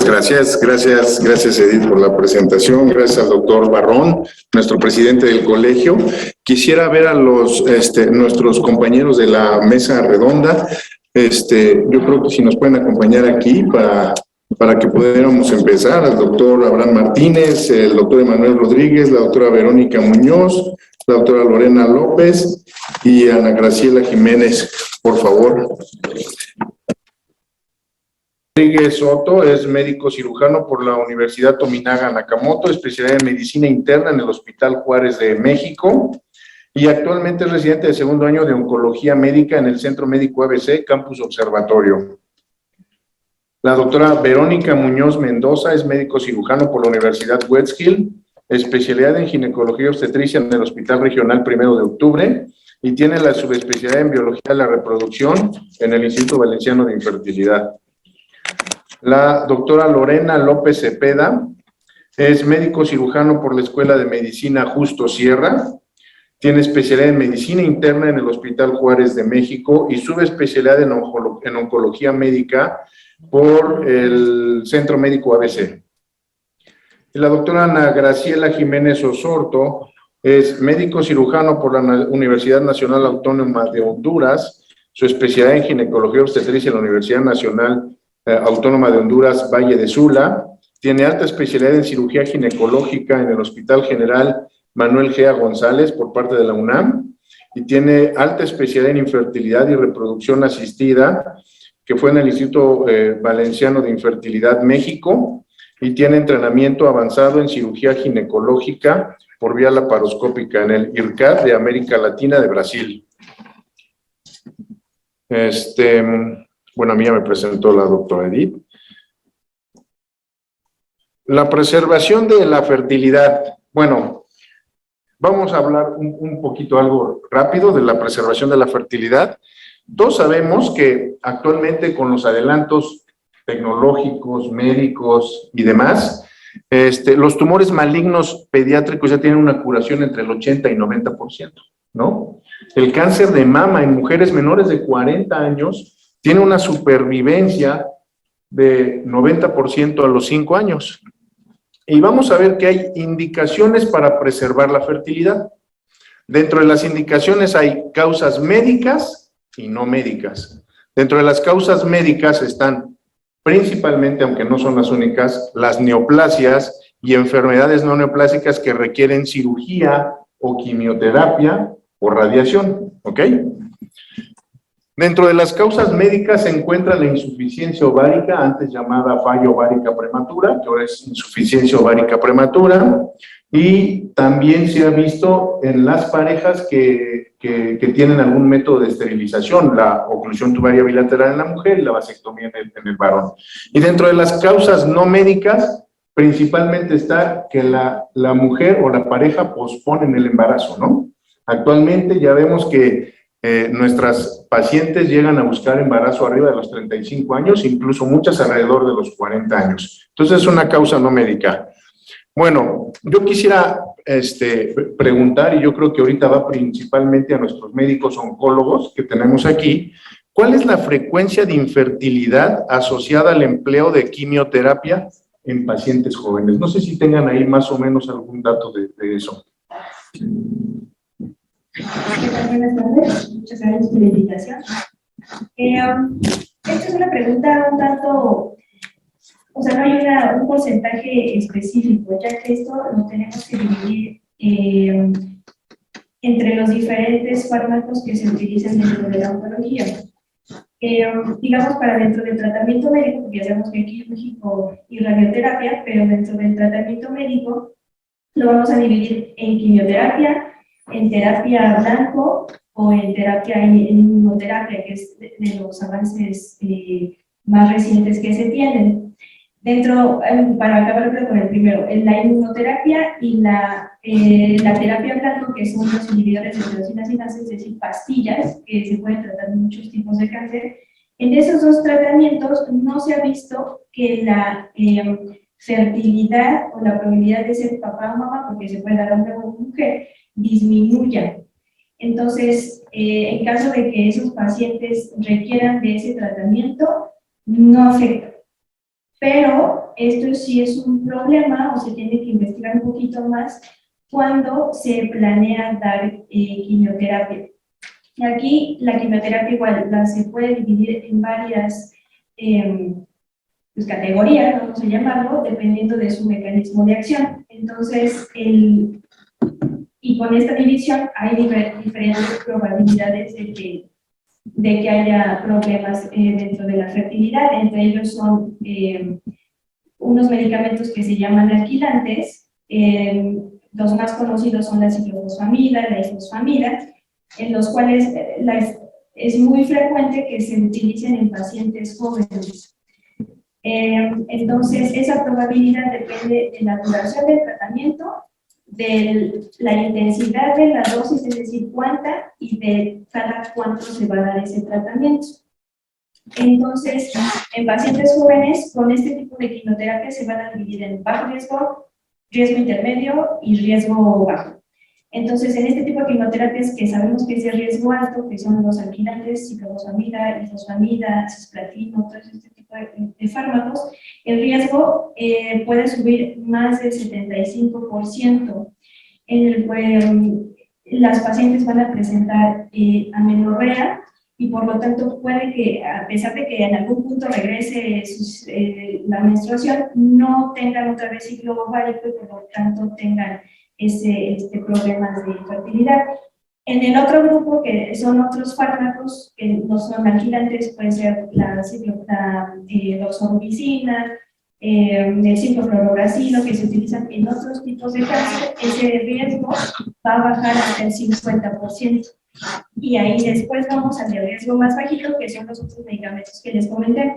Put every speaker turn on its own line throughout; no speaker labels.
Gracias Edith por la presentación, gracias al doctor Barrón, nuestro presidente del colegio. Quisiera ver a nuestros compañeros de la mesa redonda. Yo creo que si nos pueden acompañar aquí para que pudiéramos empezar, al doctor Abraham Martínez, el doctor Emanuel Rodríguez, la doctora Verónica Muñoz, la doctora Lorena López y Ana Graciela Jiménez, por favor. Rodríguez Soto es médico cirujano por la Universidad Tominaga Nakamoto, especialidad en medicina interna en el Hospital Juárez de México y actualmente es residente de segundo año de oncología médica en el Centro Médico ABC Campus Observatorio. La doctora Verónica Muñoz Mendoza es médico cirujano por la Universidad Westfield, especialidad en ginecología obstetricia en el Hospital Regional 1 de Octubre y tiene la subespecialidad en biología de la reproducción en el Instituto Valenciano de Infertilidad. La doctora Lorena López Cepeda es médico cirujano por la Escuela de Medicina Justo Sierra, tiene especialidad en medicina interna en el Hospital Juárez de México y subespecialidad en oncología médica por el Centro Médico ABC. Y la doctora Ana Graciela Jiménez Osorto es médico cirujano por la Universidad Nacional Autónoma de Honduras, su especialidad en ginecología obstetricia en la Universidad Nacional Autónoma de Honduras, Valle de Sula, tiene alta especialidad en cirugía ginecológica en el Hospital General Manuel Gea González por parte de la UNAM y tiene alta especialidad en infertilidad y reproducción asistida, que fue en el Instituto Valenciano de Infertilidad México y tiene entrenamiento avanzado en cirugía ginecológica por vía laparoscópica en el IRCAD de América Latina de Brasil. Bueno, a mí ya me presentó la doctora Edith. La preservación de la fertilidad. Bueno, vamos a hablar un poquito algo rápido de la preservación de la fertilidad. Todos sabemos que actualmente con los adelantos tecnológicos, médicos y demás, los tumores malignos pediátricos ya tienen una curación entre el 80 y 90%, ¿no? El cáncer de mama en mujeres menores de 40 años tiene una supervivencia de 90% a los 5 años. Y vamos a ver que hay indicaciones para preservar la fertilidad. Dentro de las indicaciones hay causas médicas y no médicas. Dentro de las causas médicas están principalmente, aunque no son las únicas, las neoplasias y enfermedades no neoplásicas que requieren cirugía o quimioterapia o radiación, ¿ok? Dentro de las causas médicas se encuentra la insuficiencia ovárica, antes llamada falla ovárica prematura, que ahora es insuficiencia ovárica prematura, y también se ha visto en las parejas que tienen algún método de esterilización, la oclusión tubaria bilateral en la mujer y la vasectomía en el varón. Y dentro de las causas no médicas, principalmente está que la mujer o la pareja posponen el embarazo, ¿no? Actualmente ya vemos que nuestras pacientes llegan a buscar embarazo arriba de los 35 años, incluso muchas alrededor de los 40 años. Entonces es una causa no médica. Bueno, yo quisiera preguntar, y yo creo que ahorita va principalmente a nuestros médicos oncólogos que tenemos aquí, ¿cuál es la frecuencia de infertilidad asociada al empleo de quimioterapia en pacientes jóvenes? No sé si tengan ahí más o menos algún dato de eso.
Buenas tardes, muchas gracias por la invitación. Esta es una pregunta un tanto, o sea, no hay un porcentaje específico, ya que esto lo tenemos que dividir entre los diferentes fármacos que se utilizan dentro de la oncología. Digamos, para dentro del tratamiento médico, porque ya sabemos que hay quirúrgico y radioterapia, pero dentro del tratamiento médico lo vamos a dividir en quimioterapia, en terapia blanco o en terapia en inmunoterapia, que es de los avances más recientes que se tienen. Dentro, para acabar con el primero, en la inmunoterapia y la terapia blanco, que son los inhibidores de tirosina sinasa, es decir, pastillas que se pueden tratar de muchos tipos de cáncer. En esos dos tratamientos no se ha visto que la fertilidad o la probabilidad de ser papá o mamá, porque se puede dar a hombre o mujer, disminuya. Entonces, en caso de que esos pacientes requieran de ese tratamiento, no afecta. pero esto sí es un problema o se tiene que investigar un poquito más cuando se planea dar quimioterapia. Aquí la quimioterapia igual se puede dividir en varias pues, categorías, vamos a llamarlo, dependiendo de su mecanismo de acción. Entonces, y con esta división hay diferentes probabilidades de que haya problemas dentro de la fertilidad. Entre ellos son unos medicamentos que se llaman alquilantes. Los más conocidos son la ciclofosfamida, la isosfamida, en los cuales es muy frecuente que se utilicen en pacientes jóvenes. Entonces, esa probabilidad depende de la duración del tratamiento, de la intensidad de la dosis, es decir, cuánta y de cada cuánto se va a dar ese tratamiento. Entonces, en pacientes jóvenes, con este tipo de quimioterapia se van a dividir en bajo riesgo, riesgo intermedio y riesgo bajo. Entonces, en este tipo de quimioterapias que sabemos que es de riesgo alto, que son los alquilantes, ciclofosfamida, isosfamida, cisplatino, todo este tipo de fármacos, el riesgo puede subir más del 75%, en el que las pacientes van a presentar amenorrea, y por lo tanto puede que, a pesar de que en algún punto regrese la menstruación, no tengan otra vez ciclo ovárico y por lo tanto tengan problemas de infertilidad. En el otro grupo, que son otros fármacos que no son alquilantes, puede ser la doxorubicina, el ciprofloxacino, que se utilizan en otros tipos de cáncer, ese riesgo va a bajar hasta el 50%. Y ahí después vamos al riesgo más bajito, que son los otros medicamentos que les comenté.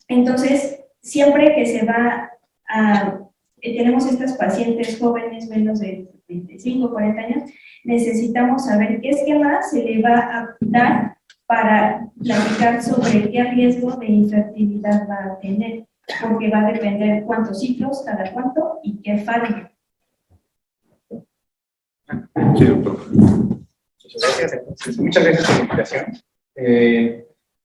Entonces, siempre que se va a... tenemos estas pacientes jóvenes menos de 25, 40 años, necesitamos saber qué esquema se le va a dar para platicar sobre qué riesgo de infertilidad va a tener, porque va a depender cuántos ciclos, cada cuánto y qué fármaco.
Sí, doctor.
Muchas gracias. Entonces, muchas gracias por la invitación.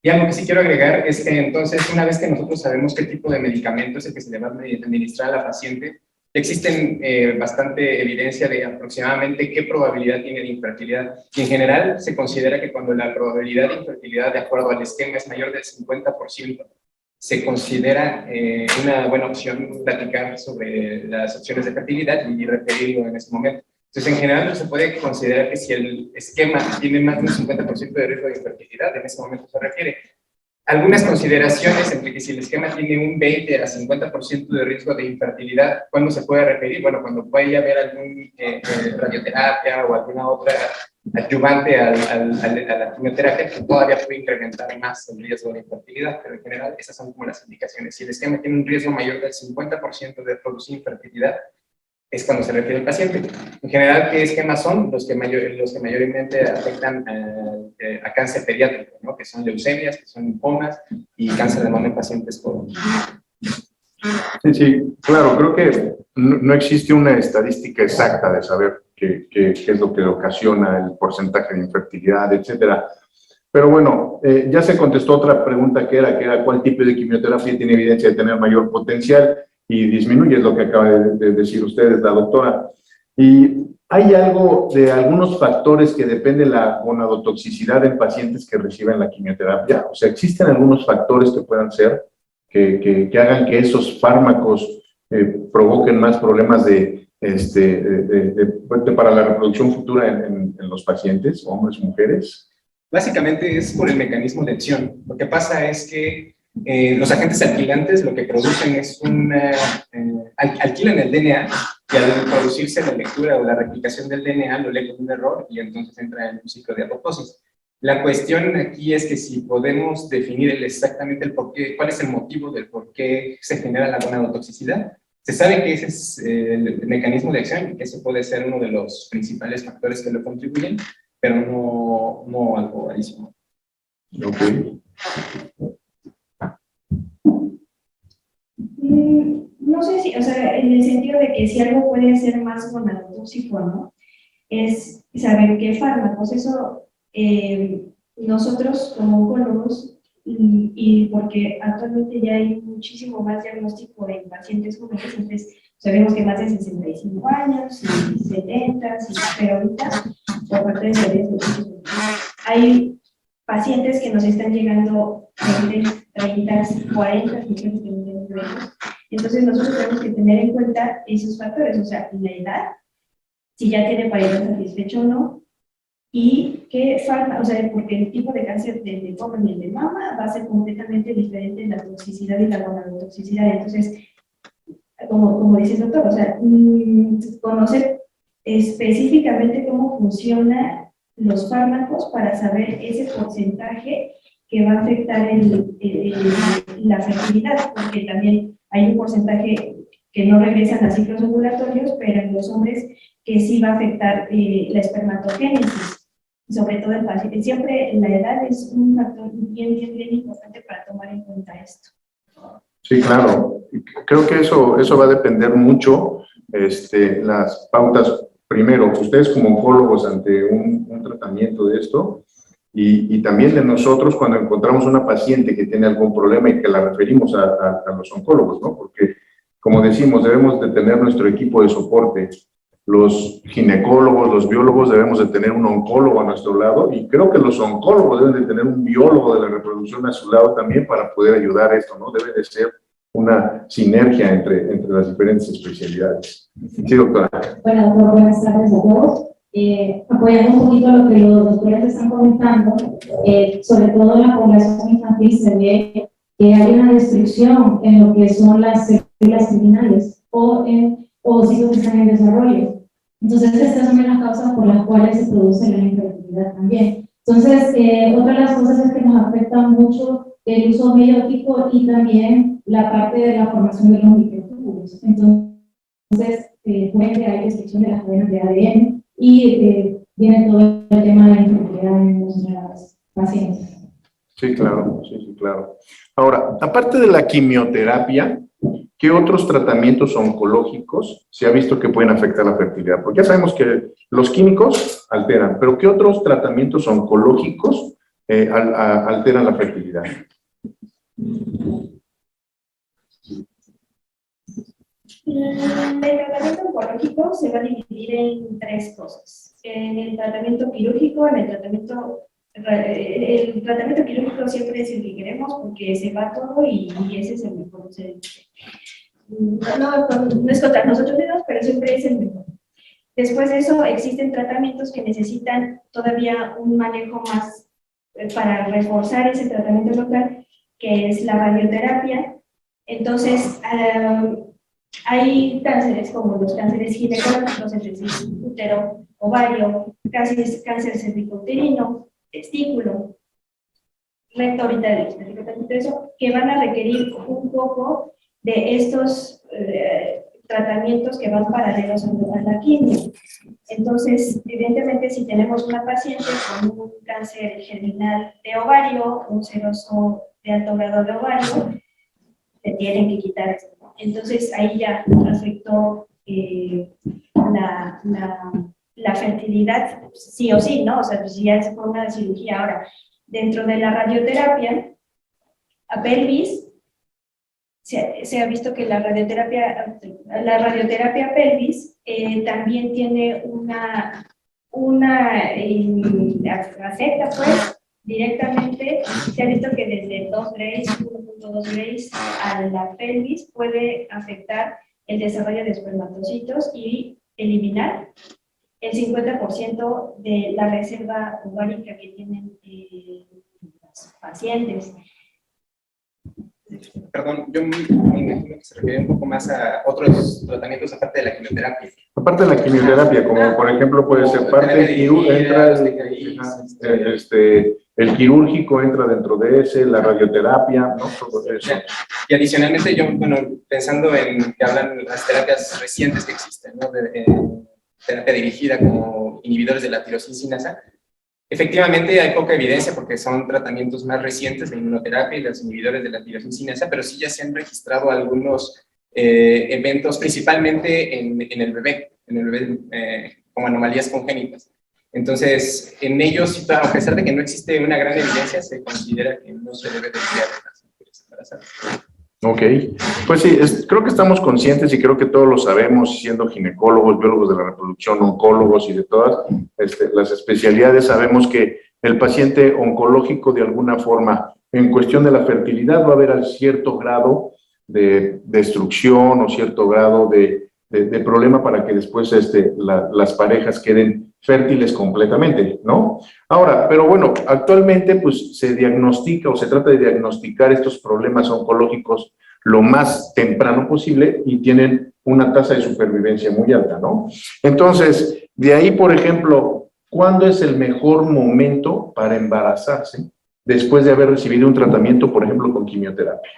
Y algo que sí quiero agregar es que entonces, una vez que nosotros sabemos qué tipo de medicamento es el que se le va a administrar a la paciente, existen bastante evidencia de aproximadamente qué probabilidad tiene de infertilidad. Y en general se considera que cuando la probabilidad de infertilidad de acuerdo al esquema es mayor del 50%, se considera una buena opción platicar sobre las opciones de fertilidad y referirlo en ese momento. Entonces, en general, se puede considerar que si el esquema tiene más de un 50% de riesgo de infertilidad, en ese momento se refiere. Algunas consideraciones entre que si el esquema tiene un 20 a 50% de riesgo de infertilidad, ¿cuándo se puede referir? Bueno, cuando puede haber algún radioterapia o alguna otra adyuvante a la quimioterapia que todavía puede incrementar más el riesgo de infertilidad, pero en general esas son como las indicaciones. Si el esquema tiene un riesgo mayor del 50% de producir infertilidad, es cuando se refiere al paciente. En general, ¿qué esquemas son? Los que mayormente afectan a cáncer pediátrico, ¿no? Que son leucemias, que son linfomas y cáncer de mama en pacientes jóvenes.
Sí, sí, claro, creo que no existe una estadística exacta de saber qué es lo que ocasiona el porcentaje de infertilidad, etcétera. Pero bueno, ya se contestó otra pregunta que era cuál tipo de quimioterapia tiene evidencia de tener mayor potencial y disminuye, es lo que acaba de decir ustedes, la doctora. Y hay algo de algunos factores que depende de la gonadotoxicidad en pacientes que reciben la quimioterapia. O sea, ¿existen algunos factores que puedan ser que hagan que esos fármacos provoquen más problemas para la reproducción futura en los pacientes, hombres y mujeres?
Básicamente es por el mecanismo de acción. Lo que pasa es que los agentes alquilantes lo que producen es alquilan el DNA y al producirse la lectura o la replicación del DNA lo lee con un error y entonces entra en un ciclo de apoptosis. La cuestión aquí es que si podemos definir exactamente el por qué, cuál es el motivo del por qué se genera la gonadotoxicidad. Se sabe que ese es el mecanismo de acción y que ese puede ser uno de los principales factores que lo contribuyen, pero no algo adicional.
Ok.
No sé si, o sea, en el sentido de que si algo puede ser más gonadotóxico, ¿no? Es saber qué fármacos. Eso, nosotros como oncólogos y porque actualmente ya hay muchísimo más diagnóstico en pacientes jóvenes, entonces sabemos que más de 65 años, y 70, pero ahorita, por parte de hay pacientes que nos están llegando 20, 30, 40, entonces nosotros tenemos que tener en cuenta esos factores, o sea, la edad, si ya tiene pareja satisfecho o no, y qué falta, o sea, porque el tipo de cáncer de colon y el de mama va a ser completamente diferente en la toxicidad y la gonadotoxicidad. Entonces, como dice el doctor, o sea, conocer específicamente cómo funcionan los fármacos para saber ese porcentaje que va a afectar la fertilidad, porque también hay un porcentaje que no regresan a ciclos ovulatorios, pero en los hombres que sí va a afectar la espermatogénesis. Sobre todo en pacientes. Siempre la edad es un factor bien importante para tomar en cuenta esto.
Sí, claro. Creo que eso va a depender mucho, las pautas, primero, ustedes como oncólogos ante un tratamiento de esto, y también de nosotros cuando encontramos una paciente que tiene algún problema y que la referimos a los oncólogos, ¿no? Porque, como decimos, debemos de tener nuestro equipo de soporte. Los ginecólogos, los biólogos debemos de tener un oncólogo a nuestro lado, y creo que los oncólogos deben de tener un biólogo de la reproducción a su lado también para poder ayudar a esto, ¿no? Debe de ser una sinergia entre las diferentes especialidades. Sí, doctora.
Bueno, doctor, buenas tardes a todos. Apoyando un poquito lo que los doctores están comentando, sobre todo en la población infantil se ve que hay una destrucción en lo que son las células criminales o ciclos que están en desarrollo. Entonces, estas son las causas por las cuales se produce la infertilidad también. Entonces, otra de las cosas es que nos afecta mucho el uso biológico y también la parte de la formación de los microtúbulos. Entonces, puede que hay destrucción de las cadenas de ADN y viene todo el tema de la infertilidad en nuestras pacientes.
Sí, claro, sí, claro. Ahora, aparte de la quimioterapia, ¿qué otros tratamientos oncológicos se ha visto que pueden afectar la fertilidad? Porque ya sabemos que los químicos alteran, pero ¿qué otros tratamientos oncológicos alteran la fertilidad?
El tratamiento oncológico se va a dividir en tres cosas. En el tratamiento quirúrgico, el tratamiento quirúrgico siempre es el que queremos porque se va todo y ese es el mejor. No es contra nosotros mismos, pero siempre es el mejor. Después de eso, existen tratamientos que necesitan todavía un manejo más para reforzar ese tratamiento local, que es la radioterapia. Entonces, hay cánceres como los cánceres ginecológicos, es decir, útero, ovario, cáncer cervicouterino, testículo, recto, ahorita les platico tantito eso, que van a requerir un poco de estos tratamientos que van paralelos a la quimio. Entonces, evidentemente, si tenemos una paciente con un cáncer germinal de ovario, un seroso de alto grado de ovario, se tienen que quitar esto, ¿no? Entonces, ahí ya afectó la fertilidad, sí o sí, ¿no? O sea, pues ya es por una cirugía. Ahora, dentro de la radioterapia, a pelvis, se ha visto que la radioterapia pelvis también tiene afecta pues directamente. Se ha visto que desde 2 Grays, 1.2 Grays a la pelvis puede afectar el desarrollo de espermatocitos y eliminar el 50% de la reserva ovárica que tienen los pacientes.
Perdón, yo me imagino que se refiere un poco más a otros tratamientos aparte de la quimioterapia.
Aparte de la quimioterapia, como por ejemplo puede ser parte entra el quirúrgico entra dentro de ese, la radioterapia, ¿no? Todo eso.
Y adicionalmente yo, bueno, pensando en que hablan las terapias recientes que existen, ¿no? Terapia dirigida como inhibidores de la tirosina sinasa. Efectivamente hay poca evidencia porque son tratamientos más recientes, la inmunoterapia y los inhibidores de la tirosina sinasa, pero sí ya se han registrado algunos eventos, principalmente en el bebé como anomalías congénitas. Entonces, en ellos, a pesar de que no existe una gran evidencia, se considera que no se debe de emplear en las mujeres embarazadas.
Ok, pues sí, creo que estamos conscientes y creo que todos lo sabemos, siendo ginecólogos, biólogos de la reproducción, oncólogos y de todas las especialidades, sabemos que el paciente oncológico de alguna forma, en cuestión de la fertilidad, va a haber cierto grado de destrucción o cierto grado de problema para que después las parejas queden fértiles completamente, ¿no? Ahora, pero bueno, actualmente pues se diagnostica o se trata de diagnosticar estos problemas oncológicos lo más temprano posible y tienen una tasa de supervivencia muy alta, ¿no? Entonces, de ahí, por ejemplo, ¿cuándo es el mejor momento para embarazarse después de haber recibido un tratamiento, por ejemplo, con quimioterapia?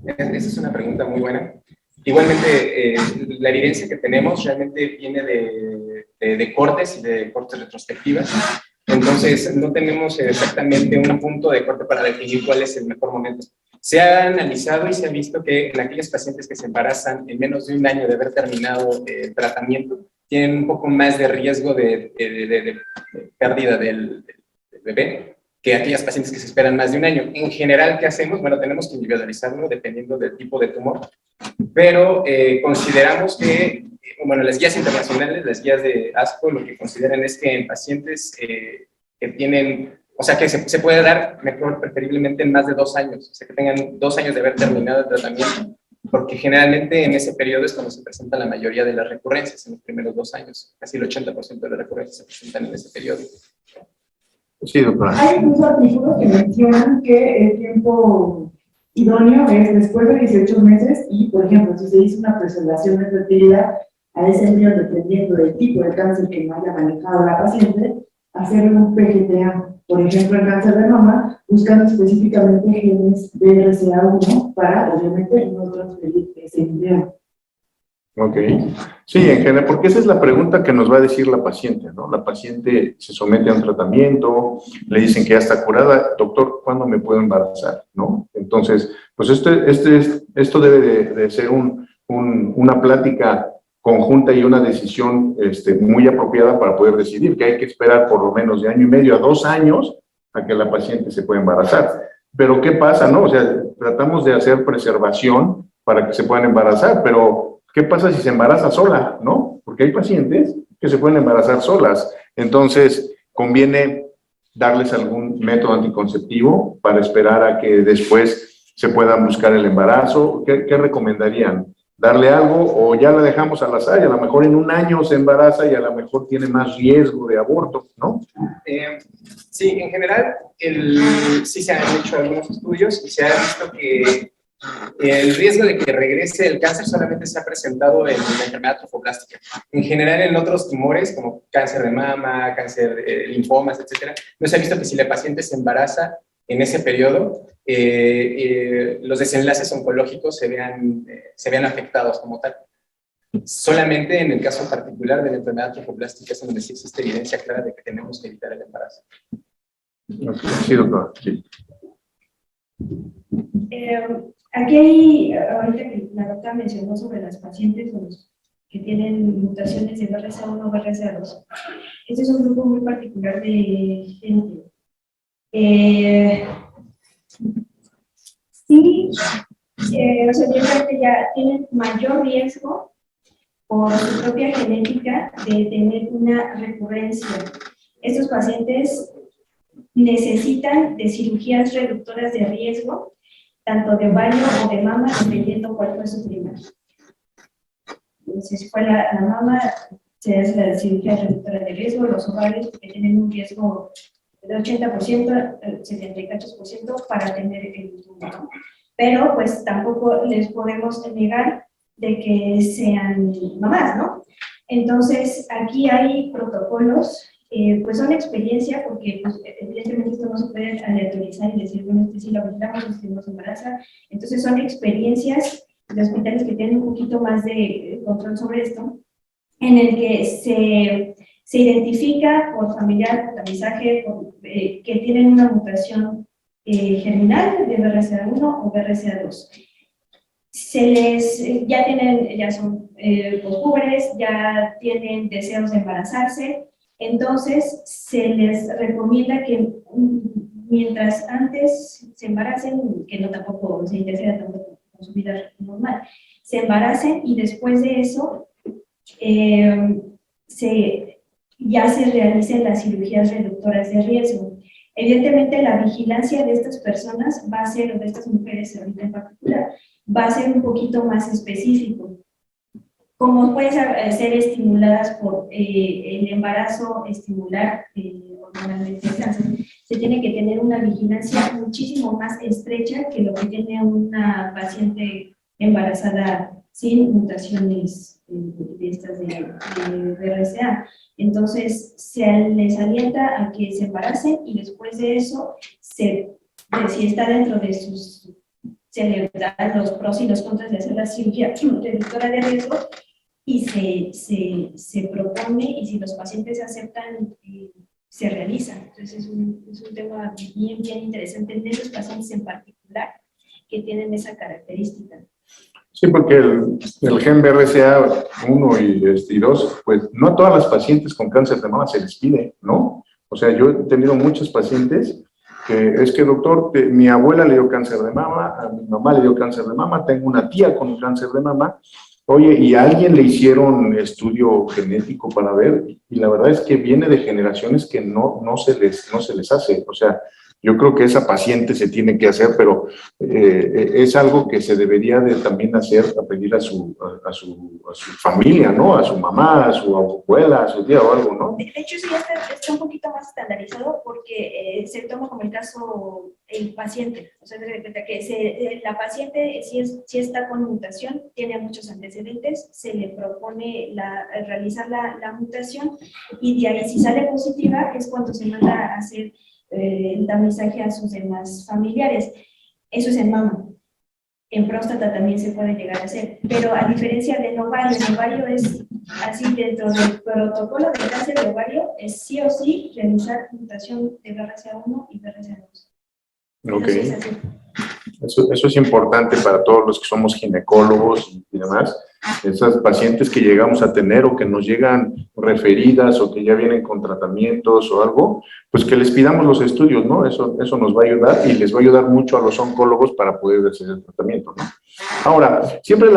Esa es una pregunta muy buena. Igualmente, la evidencia que tenemos realmente viene de cortes y de cortes retrospectivas. Entonces, no tenemos exactamente un punto de corte para definir cuál es el mejor momento. Se ha analizado y se ha visto que en aquellos pacientes que se embarazan en menos de un año de haber terminado el tratamiento, tienen un poco más de riesgo de pérdida del bebé que aquellas pacientes que se esperan más de un año. En general, ¿qué hacemos? Bueno, tenemos que individualizarlo dependiendo del tipo de tumor, pero consideramos que, bueno, las guías internacionales, las guías de ASCO, lo que consideran es que en pacientes que tienen, o sea, que se puede dar mejor, preferiblemente en más de 2 años, o sea, que tengan 2 años de haber terminado el tratamiento, porque generalmente en ese periodo es cuando se presenta la mayoría de las recurrencias, en los primeros 2 años. Casi el 80% de las recurrencias se presentan en ese periodo.
Sí, doctora.
Hay incluso artículos que mencionan que el tiempo idóneo es después de 18 meses y, por ejemplo, si se hizo una preservación de fertilidad a ese embrión, dependiendo del tipo de cáncer que no haya manejado la paciente, hacer un PGTA. Por ejemplo, el cáncer de mama, buscando específicamente genes BRCA1 para, obviamente, no transferir ese embrión.
Ok. Sí, en general, porque esa es la pregunta que nos va a decir la paciente, ¿no? La paciente se somete a un tratamiento, le dicen que ya está curada, doctor, ¿cuándo me puedo embarazar? ¿No? Entonces, pues esto debe de ser una plática conjunta y una decisión muy apropiada para poder decidir que hay que esperar por lo menos de 1 año y medio a 2 años a que la paciente se pueda embarazar. Pero ¿qué pasa, no? O sea, tratamos de hacer preservación para que se puedan embarazar, pero ¿qué pasa si se embaraza sola, no? Porque hay pacientes que se pueden embarazar solas. Entonces, conviene darles algún método anticonceptivo para esperar a que después se puedan buscar el embarazo. ¿Qué recomendarían? ¿Darle algo o ya la dejamos al azar y a lo mejor en 1 año se embaraza y a lo mejor tiene más riesgo de aborto, ¿no?
Sí, en general, sí se han hecho algunos estudios y se ha visto que el riesgo de que regrese el cáncer solamente se ha presentado en la enfermedad trofoblástica. En general, en otros tumores, como cáncer de mama, cáncer, linfomas, etcétera, no se ha visto que si la paciente se embaraza en ese periodo, los desenlaces oncológicos se vean afectados como tal. Solamente en el caso particular de la enfermedad trofoblástica es donde sí existe evidencia clara de que tenemos que evitar el embarazo.
Sí, doctor. Sí.
Aquí hay, ahorita que la doctora mencionó sobre las pacientes que tienen mutaciones de BRCA1 o BRCA2. Este es un grupo muy particular de gente. Sí, o sea, ciertamente ya tienen mayor riesgo por su propia genética de tener una recurrencia. Estos pacientes necesitan de cirugías reductoras de riesgo, tanto de ovario o de mama, dependiendo cuál fue su primaria. Entonces, si fue la mama, se hace la cirugía reductora de riesgo, los ovarios, porque tienen un riesgo del 80%, 74% para tener el tumor. Pero, pues, tampoco les podemos negar de que sean mamás, ¿no? Entonces, aquí hay protocolos, pues son experiencia, porque pues, evidentemente esto no se puede aleatorizar y decir, bueno, este sí lo aventamos, este no se embaraza. Entonces, son experiencias de hospitales que tienen un poquito más de control sobre esto, en el que se identifica por familiar, por tamizaje, que tienen una mutación germinal de BRCA1 o BRCA2. Ya son postpúberes, ya tienen deseos de embarazarse, Entonces, se les recomienda que mientras antes se embaracen, que no tampoco se interfiera tampoco con su vida normal, se embaracen y después de eso ya se realicen las cirugías reductoras de riesgo. Evidentemente, la vigilancia de estas personas va a ser, o de estas mujeres ahorita en particular, va a ser un poquito más específico. Como pueden ser estimuladas por el embarazo, estimular hormonalmente el cáncer, se tiene que tener una vigilancia muchísimo más estrecha que lo que tiene una paciente embarazada sin mutaciones de estas de BRCA. Entonces, se les alienta a que se embaracen y después de eso, si está dentro de sus, se le dan los pros y los contras de hacer la cirugía reductora de riesgo y se propone, y si los pacientes aceptan, se realiza. Entonces, es un tema bien interesante en esos pacientes en particular que tienen esa característica.
Sí, porque el gen BRCA1 y 2, pues no a todas las pacientes con cáncer de mama se les pide, ¿no? O sea, yo he tenido muchos pacientes que es que, doctor, mi abuela le dio cáncer de mama, a mi mamá le dio cáncer de mama, tengo una tía con cáncer de mama, oye, y a alguien le hicieron estudio genético para ver, y la verdad es que viene de generaciones que no se les hace, o sea, yo creo que esa paciente se tiene que hacer, pero es algo que se debería de también hacer, a pedir a su familia, ¿no? A su mamá, a su abuela, a su tía o algo, ¿no?
De hecho, sí, está un poquito más estandarizado porque se toma como el caso el paciente. O sea, que la paciente, si está con mutación, tiene muchos antecedentes, se le propone realizar la mutación y de ahí, si sale positiva, es cuando se manda a hacer el tamizaje a sus demás familiares. Eso es en mama. En próstata también se puede llegar a hacer, pero a diferencia del ovario, el ovario es así, dentro del protocolo de cáncer de ovario, es sí o sí realizar mutación de BRCA1 y BRCA2.
Ok.
Es así.
Eso es importante para todos los que somos ginecólogos y demás. Esas pacientes que llegamos a tener o que nos llegan referidas o que ya vienen con tratamientos o algo, pues que les pidamos los estudios, ¿no? Eso nos va a ayudar y les va a ayudar mucho a los oncólogos para poder hacer el tratamiento, ¿no? Ahora, siempre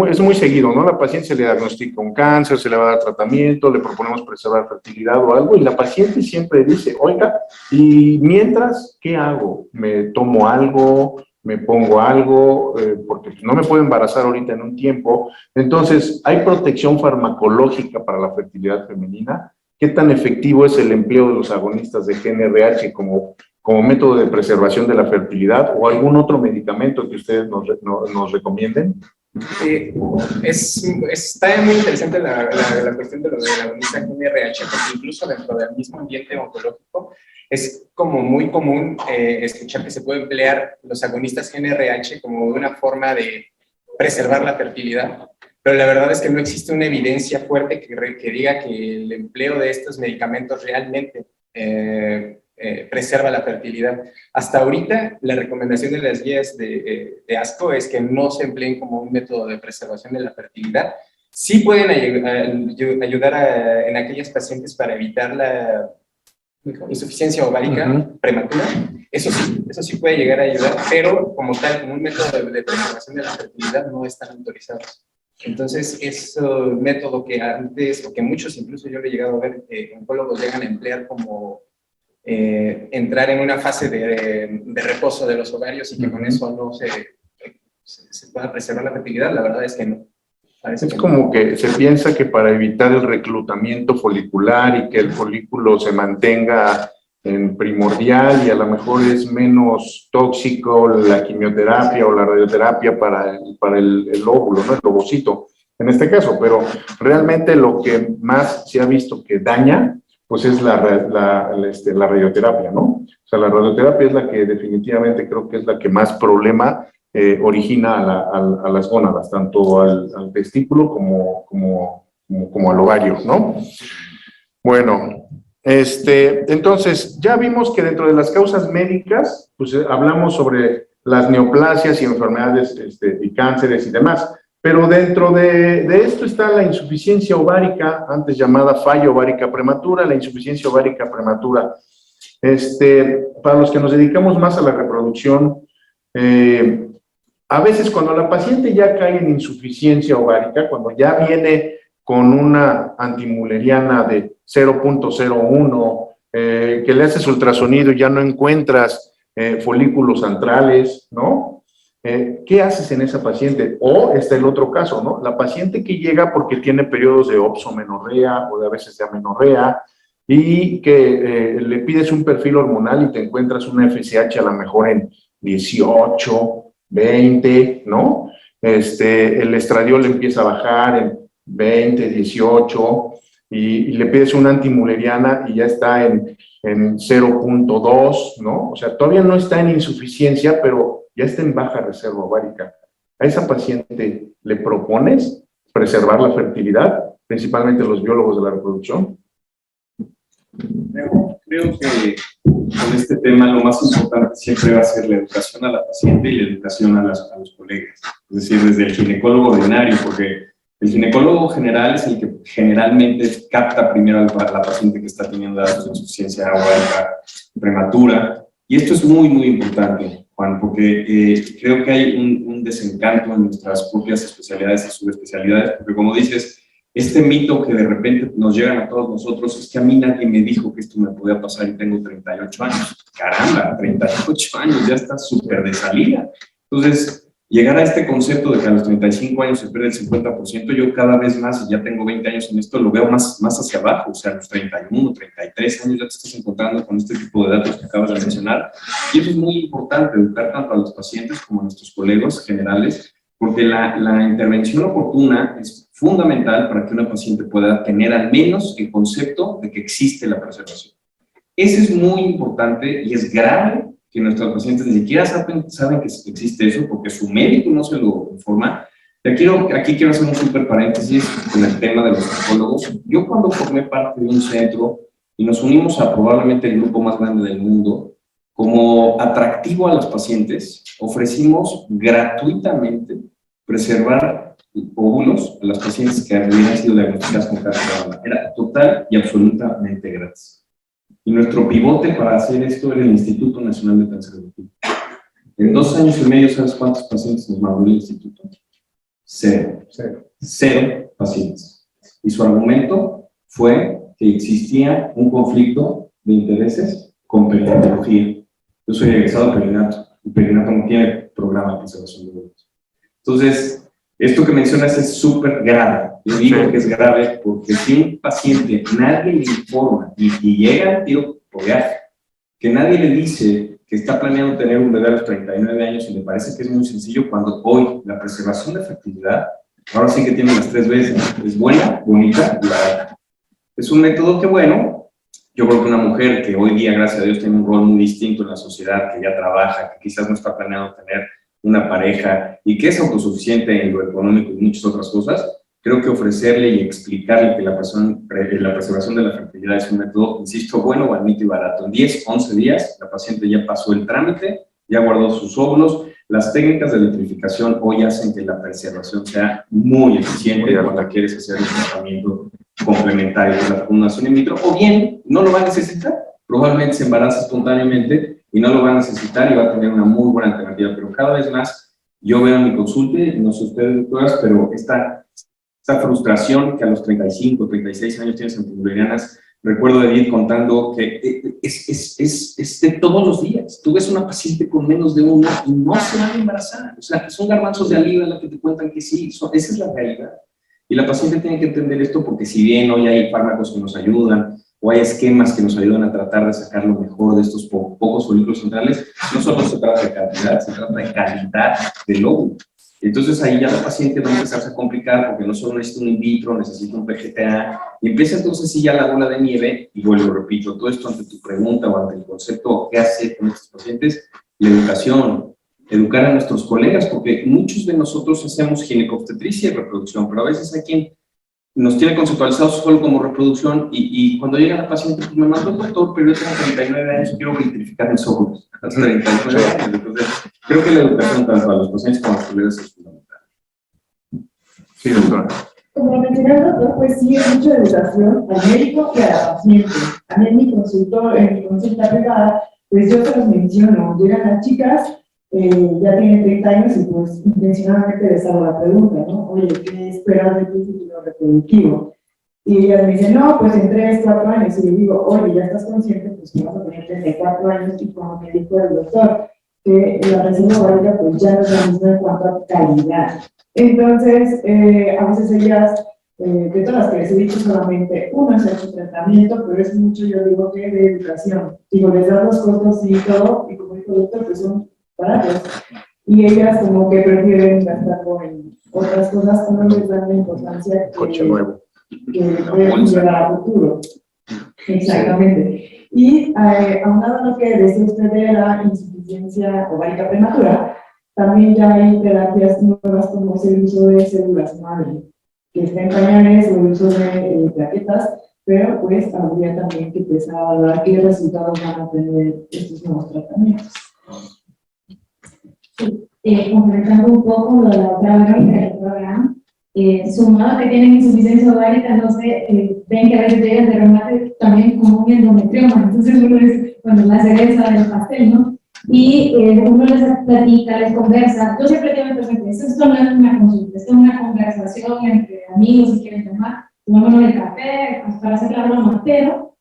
es muy seguido, ¿no? La paciente se le diagnostica un cáncer, se le va a dar tratamiento, le proponemos preservar fertilidad o algo y la paciente siempre dice, oiga, y mientras, ¿qué hago? ¿Me tomo algo? ¿Me pongo algo? Porque no me puedo embarazar ahorita en un tiempo. Entonces, ¿hay protección farmacológica para la fertilidad femenina? ¿Qué tan efectivo es el empleo de los agonistas de GnRH como método de preservación de la fertilidad o algún otro medicamento que ustedes nos recomienden?
Está muy interesante la cuestión de lo del agonista GnRH, porque incluso dentro del mismo ambiente oncológico es como muy común escuchar que se puede emplear los agonistas GnRH como una forma de preservar la fertilidad, pero la verdad es que no existe una evidencia fuerte que diga que el empleo de estos medicamentos realmente preserva la fertilidad. Hasta ahorita, la recomendación de las guías de ASCO es que no se empleen como un método de preservación de la fertilidad. Sí pueden ayudar en aquellas pacientes para evitar la insuficiencia ovárica prematura. Eso sí puede llegar a ayudar, pero como tal, como un método de preservación de la fertilidad, no están autorizados. Entonces, es un método que antes, o que muchos, incluso yo lo he llegado a ver, oncólogos llegan a emplear como entrar en una fase de reposo de los ovarios y que con eso no se pueda preservar la fertilidad. La verdad es que no.
Es como que se piensa que para evitar el reclutamiento folicular y que el folículo se mantenga en primordial y a lo mejor es menos tóxico la quimioterapia o la radioterapia para el óvulo, ¿no? El ovocito, en este caso, pero realmente lo que más se ha visto que daña, pues es la radioterapia, ¿no? O sea, la radioterapia es la que definitivamente creo que es la que más problema origina a las gónadas, tanto al testículo como al ovario, ¿no? Bueno, entonces, ya vimos que dentro de las causas médicas, pues hablamos sobre las neoplasias y enfermedades y cánceres y demás, Pero dentro de esto está la insuficiencia ovárica, antes llamada falla ovárica prematura, la insuficiencia ovárica prematura. Para los que nos dedicamos más a la reproducción, a veces cuando la paciente ya cae en insuficiencia ovárica, cuando ya viene con una antimulleriana de 0.01, que le haces ultrasonido y ya no encuentras folículos antrales, ¿no? ¿Qué haces en esa paciente? O está el otro caso, ¿no? La paciente que llega porque tiene periodos de opsomenorrea o de a veces de amenorrea y que le pides un perfil hormonal y te encuentras una FSH a lo mejor en 18, 20, ¿no? El estradiol empieza a bajar en 20, 18 y le pides una antimulleriana y ya está en 0.2, ¿no? O sea, todavía no está en insuficiencia, pero ya está en baja reserva ovárica. A esa paciente le propones preservar la fertilidad, principalmente los biólogos de la reproducción.
Creo que con este tema lo más importante siempre va a ser la educación a la paciente y la educación a los colegas. Es decir, desde el ginecólogo ordinario, porque el ginecólogo general es el que generalmente capta primero a la paciente que está teniendo la insuficiencia ovárica prematura. Y esto es muy, muy importante, Juan, porque creo que hay un desencanto en nuestras propias especialidades y subespecialidades, porque como dices, este mito que de repente nos llegan a todos nosotros es que a mí nadie me dijo que esto me podía pasar y tengo 38 años. Caramba, 38 años, ya está súper de salida. Entonces, llegar a este concepto de que a los 35 años se pierde el 50%, yo cada vez más, y ya tengo 20 años en esto, lo veo más hacia abajo. O sea, a los 31, 33 años ya te estás encontrando con este tipo de datos que acabas de mencionar. Y eso es muy importante, educar tanto a los pacientes como a nuestros colegas generales, porque la intervención oportuna es fundamental para que una paciente pueda tener al menos el concepto de que existe la preservación. Eso es muy importante y es grave que nuestros pacientes ni siquiera saben que existe eso porque su médico no se lo informa. Aquí quiero hacer un súper paréntesis con el tema de los psicólogos. Yo cuando formé parte de un centro y nos unimos a probablemente el grupo más grande del mundo, como atractivo a los pacientes, ofrecimos gratuitamente preservar óvulos a las pacientes que habían sido diagnosticadas con cáncer de mama. Era total y absolutamente gratis. Y nuestro pivote para hacer esto era el Instituto Nacional de Cáncer de Mama. En 2 años y medio, ¿sabes cuántos pacientes nos mandó el instituto? Cero pacientes. Y su argumento fue que existía un conflicto de intereses con perinatología. Yo soy egresado de perinato. El perinato no tiene programa de preservación de óvulos. Entonces, esto que mencionas es súper grave. Yo digo que es grave porque si un paciente nadie le informa y llega al tiro por viaje, que nadie le dice que está planeando tener un bebé a los 39 años y le parece que es muy sencillo cuando hoy la preservación de fertilidad, ahora sí que tiene las 3 veces, es buena, bonita y barata. Es un método que, bueno, yo creo que una mujer que hoy día, gracias a Dios, tiene un rol muy distinto en la sociedad, que ya trabaja, que quizás no está planeando tener una pareja y que es autosuficiente en lo económico y muchas otras cosas, creo que ofrecerle y explicarle que la preservación de la fertilidad es un método, insisto, bueno, bonito y barato. En 10, 11 días, la paciente ya pasó el trámite, ya guardó sus óvulos. Las técnicas de vitrificación hoy hacen que la preservación sea muy eficiente cuando quieres hacer un tratamiento complementario de la fecundación in vitro, o bien no lo va a necesitar, probablemente se embaraza espontáneamente y no lo va a necesitar y va a tener una muy buena alternativa, pero cada vez más yo veo en mi consulta, no sé ustedes doctoras, pero esta frustración que a los 35, 36 años tienes antimullerianas, recuerdo de Edith contando que es de todos los días. Tú ves una paciente con menos de 1 y no se va a embarazar. O sea, son garbanzos de alivio en la que te cuentan que sí, esa es la realidad. Y la paciente tiene que entender esto porque si bien hoy hay fármacos que nos ayudan, o hay esquemas que nos ayudan a tratar de sacar lo mejor de estos pocos folículos centrales, no solo se trata de cantidad, se trata de calidad del óvulo. Entonces ahí ya la paciente va a empezarse a complicar porque no solo necesita un in vitro, necesita un PGTA, y empieza entonces sí ya la bola de nieve, y vuelvo, repito, todo esto ante tu pregunta o ante el concepto ¿qué hacer con estos pacientes? La educación, educar a nuestros colegas, porque muchos de nosotros hacemos ginecobstetricia y reproducción, pero a veces hay quien nos tiene conceptualizados solo como reproducción y cuando llega la paciente, pues me mandó el doctor, pero yo tengo 39 años, quiero vitrificar mis óvulos a los 39 años. Entonces, creo que la educación tanto a los pacientes como a los colegas es fundamental.
Sí, doctora.
Como lo mencioné el doctor, pues sí es mucha educación al médico y a la paciente. A mí en mi consulta privada, pues yo se los menciono, llegan las chicas, ya tienen 30 años y pues intencionalmente les hago la pregunta, ¿no? Oye, ¿qué esperas de tu futuro reproductivo? Y ellas me dicen, no, pues en 3, 4 años. Y le digo, oye, ya estás consciente, pues que vas a tener 34 años y como me dijo el doctor, que la reserva ovárica pues ya no es la misma en cuanto a calidad. Entonces, a veces ellas, de todas las que les he dicho, solamente uno es el tratamiento, pero es mucho, yo digo, que de educación. Digo, les das los costos y todo, y como dijo el doctor, pues son baratos. Y ellas como que prefieren gastar en otras cosas, no les dan la importancia
Coche nuevo.
que pueden llegar a futuro. Exactamente. Y aunado a lo que decía usted de la insuficiencia ovárica prematura, también ya hay terapias nuevas como es el uso de células madre, que está en pañales, o el uso de plaquetas, pero pues habría también que empezar a evaluar qué resultados van a tener estos nuevos tratamientos.
Complementando un poco lo de la otra Verónica del programa, sumado a que tienen insuficiencia ovárica, no sé, ven que a veces llegan de remate también con un endometrioma, entonces uno es, bueno, la cereza del pastel, ¿no? Y uno les platica, les conversa. Yo siempre tengo presente, esto no es una consulta, esto es una conversación entre amigos, si quieren llamar, tomámonos el café para hacer la broma, pero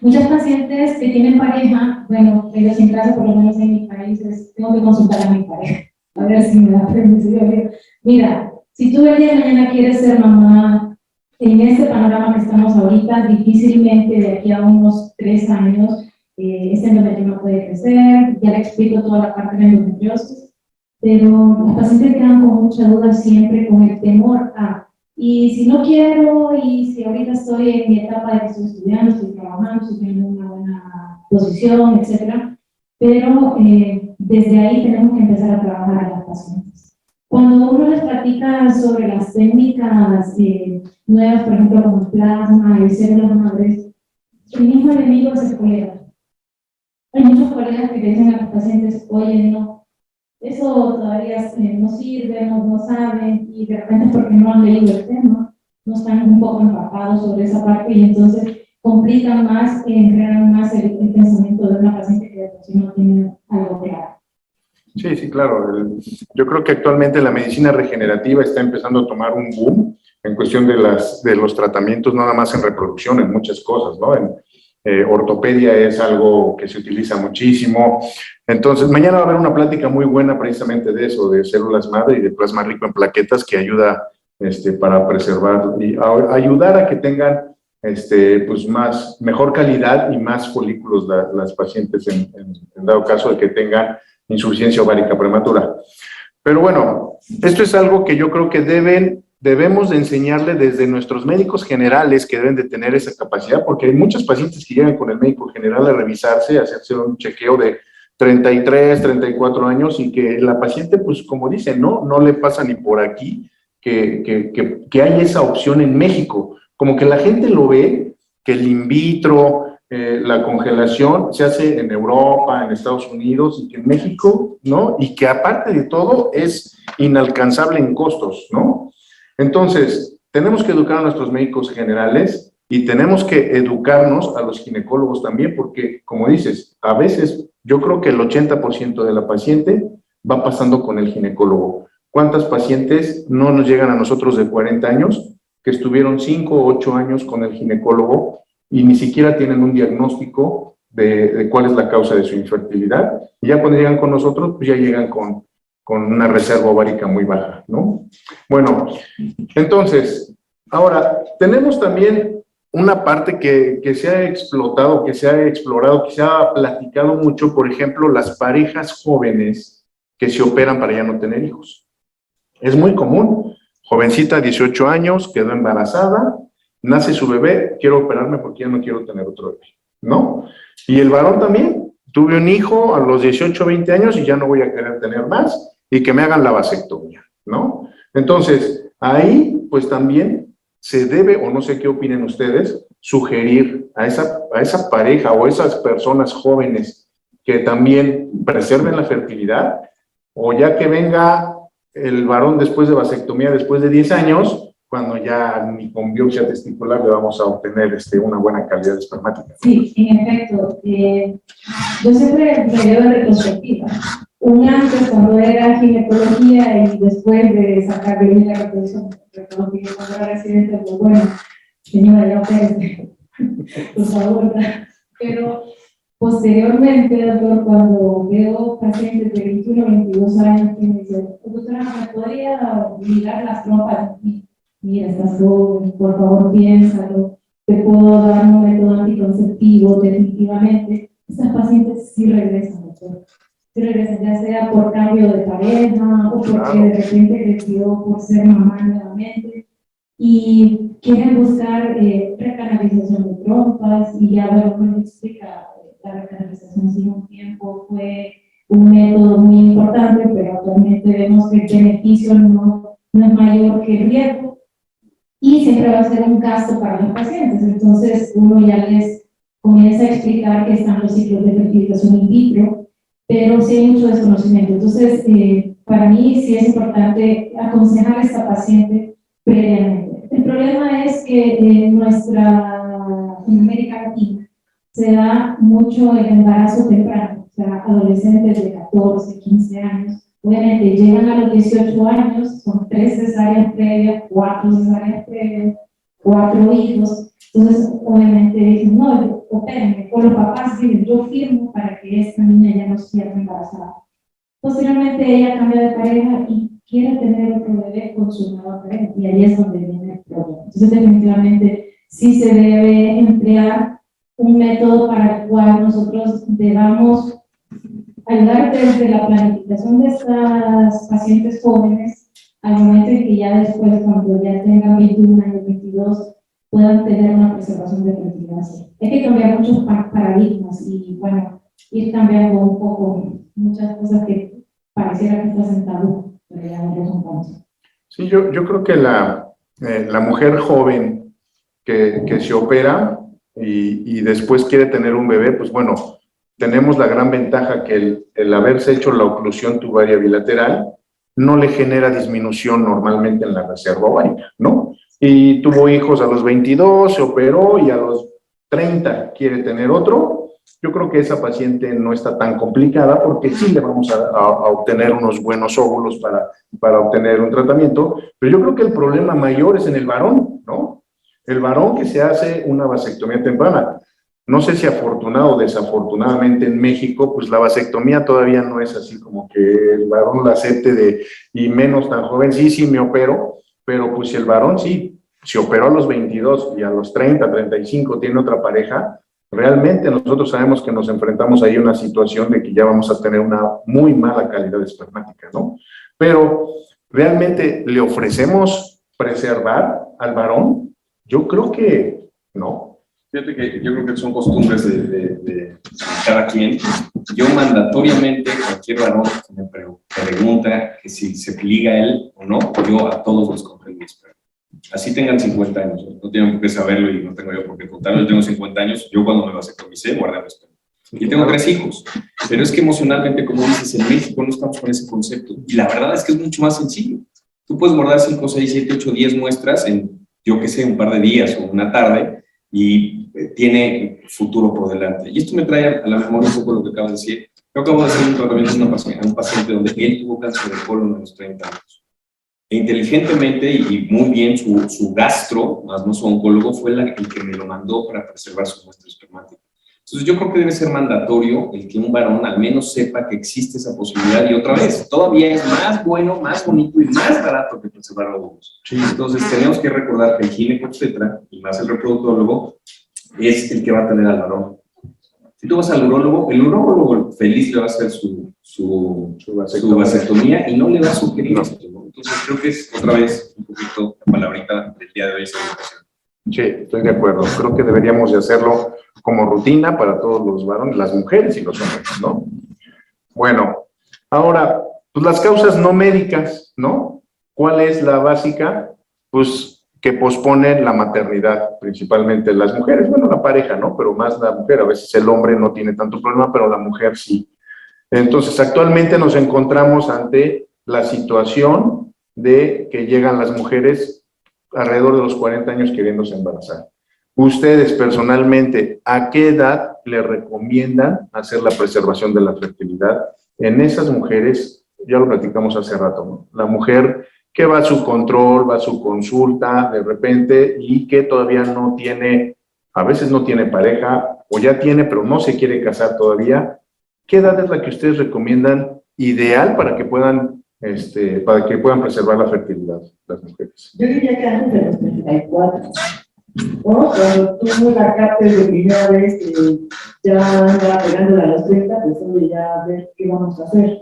muchas pacientes que tienen pareja, bueno, ellos en casa, por lo menos en mi país, tengo que consultar a mi pareja, a ver si me da permiso. Yo digo, mira, si tú el día de mañana quieres ser mamá, en este panorama que estamos ahorita, difícilmente de aquí a unos 3 años, este endometrioma puede crecer, ya le explico toda la parte de endometriosis, pero las pacientes quedan con mucha duda siempre, con el temor a, y si no quiero, y si ahorita estoy en mi etapa de que estoy estudiando, estoy trabajando, estoy teniendo una buena posición, etcétera, pero desde ahí tenemos que empezar a trabajar a las pacientes. Cuando uno les platica sobre las técnicas nuevas, por ejemplo, como plasma y células madres, el mismo enemigo es el colega. Hay muchos colegas que le dicen a los pacientes, oye, no, eso todavía no sirve, no saben, y de repente porque no han leído el tema, no están un poco empapados sobre esa parte, y entonces complican más, enredan más el pensamiento de una paciente que de por sí no tiene algo claro.
Sí, sí, claro. Yo creo que actualmente la medicina regenerativa está empezando a tomar un boom en cuestión de los tratamientos, nada más en reproducción, en muchas cosas, ¿no? Ortopedia es algo que se utiliza muchísimo. Entonces, mañana va a haber una plática muy buena precisamente de eso, de células madre y de plasma rico en plaquetas, que ayuda para preservar y ayudar a que tengan pues mejor calidad y más folículos las pacientes en dado caso de que tengan insuficiencia ovárica prematura. Pero bueno, esto es algo que yo creo que debemos de enseñarle desde nuestros médicos generales, que deben de tener esa capacidad, porque hay muchos pacientes que llegan con el médico general a revisarse, a hacerse un chequeo de 33, 34 años y que la paciente, pues como dice, no le pasa ni por aquí que hay esa opción en México. Como que la gente lo ve, que el in vitro, la congelación se hace en Europa, en Estados Unidos, y que en México, ¿no? Y que aparte de todo es inalcanzable en costos, ¿no? Entonces, tenemos que educar a nuestros médicos generales y tenemos que educarnos a los ginecólogos también, porque, como dices, a veces yo creo que el 80% de la paciente va pasando con el ginecólogo. ¿Cuántas pacientes no nos llegan a nosotros de 40 años que estuvieron 5 o 8 años con el ginecólogo y ni siquiera tienen un diagnóstico de cuál es la causa de su infertilidad? Y ya cuando llegan con nosotros, pues ya llegan con una reserva ovárica muy baja, ¿no? Bueno, entonces, ahora, tenemos también una parte que se ha explotado, que se ha explorado, que se ha platicado mucho, por ejemplo, las parejas jóvenes que se operan para ya no tener hijos. Es muy común, jovencita, 18 años, quedó embarazada, nace su bebé, quiero operarme porque ya no quiero tener otro bebé, ¿no? Y el varón también, tuve un hijo a los 18, 20 años y ya no voy a querer tener más y que me hagan la vasectomía, ¿no? Entonces, ahí pues también se debe, o no sé qué opinen ustedes, sugerir a esa pareja o esas personas jóvenes que también preserven la fertilidad, o ya que venga el varón después de vasectomía, después de 10 años, cuando ya ni con biopsia testicular le vamos a obtener una buena calidad espermática.
Sí, en efecto. Yo siempre me veo en retrospectiva. Un antes cuando era ginecología y después de sacar de la reproducción, recuerdo que cuando era residente, pues bueno, señora, ya opérese, por favor. Pero posteriormente, doctor, cuando veo pacientes de 21 o 22 años que me dicen, doctora, ¿me podría mirar las trompas? Mira, estás joven, por favor, piénsalo, te puedo dar un método anticonceptivo, definitivamente. Estas pacientes sí regresan, doctor. Sí regresan, ya sea por cambio de pareja o porque de repente decidió por ser mamá nuevamente y quieren buscar recanalización de trompas y ya, bueno, me explica, la recanalización sin un tiempo fue un método muy importante, pero actualmente vemos que el beneficio no es mayor que el riesgo. Y siempre va a ser un gasto para los pacientes. Entonces, uno ya les comienza a explicar que están los ciclos de fertilización in vitro, pero sí hay mucho desconocimiento. Entonces, para mí sí es importante aconsejar a esta paciente previamente. El problema es que en América Latina se da mucho el embarazo temprano, o sea, adolescentes de 14, 15 años. Obviamente llegan a los 18 años, son 3 cesáreas previas, 4 cesáreas previas, 4 hijos. Entonces, obviamente dicen, no, opérenme. O los papás dicen, yo firmo para que esta niña ya no sea embarazada. Posteriormente ella cambia de pareja y quiere tener otro bebé con su nueva pareja. Y ahí es donde viene el problema. Entonces, definitivamente, sí se debe emplear un método para el cual nosotros debamos ayudar desde la planificación de estas pacientes jóvenes al momento en que ya después, cuando ya tengan 21 años, 22, puedan tener una preservación de fertilidad. Hay que cambiar muchos paradigmas y, bueno, ir cambiando un poco muchas cosas que pareciera que están en tabú, pero ya no son tantos.
Sí, yo creo que la mujer joven que se opera y después quiere tener un bebé, pues bueno, tenemos la gran ventaja que el haberse hecho la oclusión tubaria bilateral no le genera disminución normalmente en la reserva ovárica, ¿no? Y tuvo hijos a los 22, se operó y a los 30 quiere tener otro. Yo creo que esa paciente no está tan complicada porque sí le vamos a obtener unos buenos óvulos para obtener un tratamiento, pero yo creo que el problema mayor es en el varón, ¿no? El varón que se hace una vasectomía temprana. No sé si afortunado o desafortunadamente en México, pues la vasectomía todavía no es así como que el varón la acepte y menos tan joven, sí me opero, pero pues si el varón sí, se operó a los 22 y a los 30, 35 tiene otra pareja, realmente nosotros sabemos que nos enfrentamos ahí a una situación de que ya vamos a tener una muy mala calidad espermática, ¿no? Pero realmente le ofrecemos preservar al varón, yo creo que no.
Fíjate que yo creo que son costumbres de cada quien. Yo mandatoriamente, cualquier varón que me pregunta que si se liga él o no, yo a todos los compré mi esperma. Así tengan 50 años, no tienen por qué saberlo y no tengo yo por qué contarlo. Yo tengo 50 años, yo cuando me vasectomicé guardé mi esperma. Y tengo 3 hijos. Pero es que emocionalmente, como dices, en México no estamos con ese concepto. Y la verdad es que es mucho más sencillo. Tú puedes guardar 5, 6, 7, 8, 10 muestras en, yo qué sé, un par de días o una tarde y tiene futuro por delante. Y esto me trae a la memoria un poco lo que acabas de decir. Yo acabo de hacer un tratamiento a un paciente donde él tuvo cáncer de colon a los 30 años. E inteligentemente y muy bien, su gastro, más no su oncólogo, fue el que me lo mandó para preservar su muestra espermática. Entonces yo creo que debe ser mandatorio el que un varón al menos sepa que existe esa posibilidad y otra vez, todavía es más bueno, más bonito y más barato que preservar óvulos. Entonces tenemos que recordar que el ginecobstetra y más el reproductólogo es el que va a tener al varón. Si tú vas al urólogo, el urólogo feliz le va a hacer su vasectomía y no le va a sugerir esto, ¿no? Entonces creo que es otra vez un poquito la palabrita del día de hoy, esa educación.
Sí, estoy de acuerdo. Creo que deberíamos de hacerlo como rutina para todos los varones, las mujeres y los hombres, ¿no? Bueno, ahora, pues las causas no médicas, ¿no? ¿Cuál es la básica? Pues que posponen la maternidad, principalmente las mujeres, bueno, la pareja, ¿no? Pero más la mujer, a veces el hombre no tiene tanto problema, pero la mujer sí. Entonces, actualmente nos encontramos ante la situación de que llegan las mujeres alrededor de los 40 años queriéndose embarazar. Ustedes personalmente, ¿a qué edad le recomiendan hacer la preservación de la fertilidad en esas mujeres? Ya lo platicamos hace rato, ¿no? La mujer que va a su control, va a su consulta de repente y que todavía no tiene, a veces no tiene pareja o ya tiene pero no se quiere casar todavía. ¿Qué edad es la que ustedes recomiendan ideal para que puedan preservar la fertilidad las mujeres?
Yo diría que antes de los 34. O cuando tú la captes de primera vez, ya anda pegándole a los 30, pues oye, ya ver qué vamos a hacer.